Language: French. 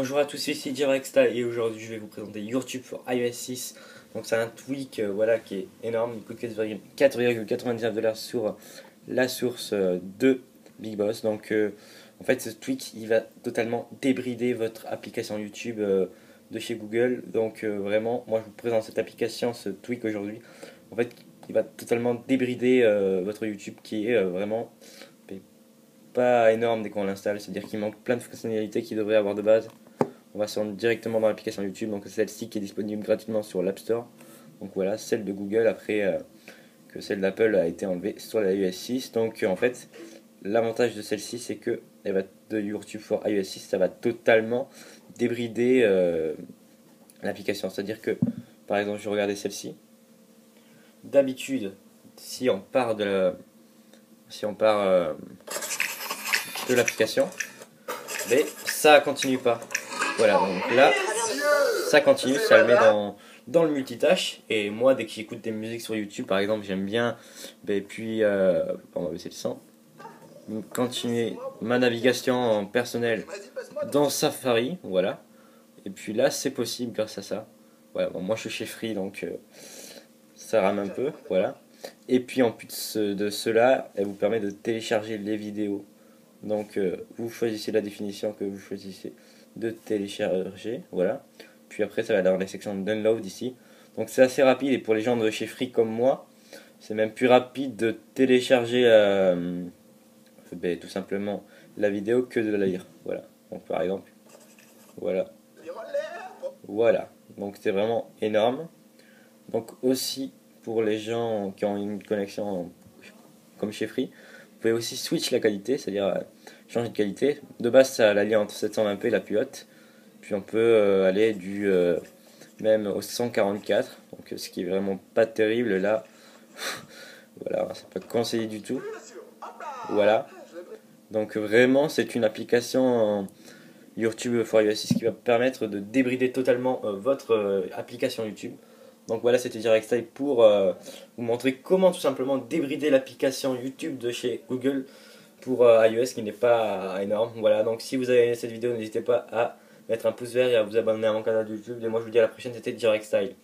Bonjour à tous, ici Direcsta et aujourd'hui je vais vous présenter YouTube pour iOS 6. Donc c'est un tweak voilà, qui est énorme, il coûte 4,99$ sur la source de Big Boss. Donc en fait ce tweak il va totalement débrider votre application YouTube de chez Google. Donc vraiment moi je vous présente cette application, ce tweak aujourd'hui. En fait il va totalement débrider votre YouTube qui est vraiment pas énorme dès qu'on l'installe, c'est-à-dire qu'il manque plein de fonctionnalités qu'il devrait avoir de base. On va se rendre directement dans l'application YouTube, donc celle-ci qui est disponible gratuitement sur l'App Store. Donc voilà, celle de Google après que celle d'Apple a été enlevée sur la iOS 6. Donc en fait, l'avantage de celle-ci c'est que de YouTube for iOS 6, ça va totalement débrider l'application. C'est-à-dire que par exemple, je regardais celle-ci. D'habitude, si on part de l'application, mais ça continue pas. Voilà, donc là, ça continue, ça le met dans le multitâche. Et moi, dès que j'écoute des musiques sur YouTube, par exemple, j'aime bien, on va baisser le son, continuer ma navigation personnelle dans Safari, voilà. Et puis là, c'est possible grâce à ça. Voilà, bon, moi je suis chez Free, donc ça rame un peu, voilà. Et puis en plus de cela, elle vous permet de télécharger les vidéos. Donc vous choisissez la définition que vous choisissez de télécharger, voilà. Puis après ça va dans la section de download ici. Donc c'est assez rapide et pour les gens de chez Free comme moi, c'est même plus rapide de télécharger tout simplement la vidéo que de la lire. Voilà. Donc par exemple, voilà. Voilà. Donc c'est vraiment énorme. Donc aussi pour les gens qui ont une connexion comme chez Free, vous pouvez aussi switch la qualité, c'est-à-dire changer de qualité. De base, ça la lie entre 720p la plus haute, puis on peut aller même au 144, donc ce qui est vraiment pas terrible là. Voilà, c'est pas conseillé du tout. Voilà. Donc vraiment, c'est une application YouTube for iOS 6 qui va permettre de débrider totalement votre application YouTube. Donc voilà, c'était Directstyle pour vous montrer comment tout simplement débrider l'application YouTube de chez Google pour iOS qui n'est pas énorme. Voilà, donc si vous avez aimé cette vidéo, n'hésitez pas à mettre un pouce vert et à vous abonner à mon canal YouTube. Et moi je vous dis à la prochaine, c'était Directstyle.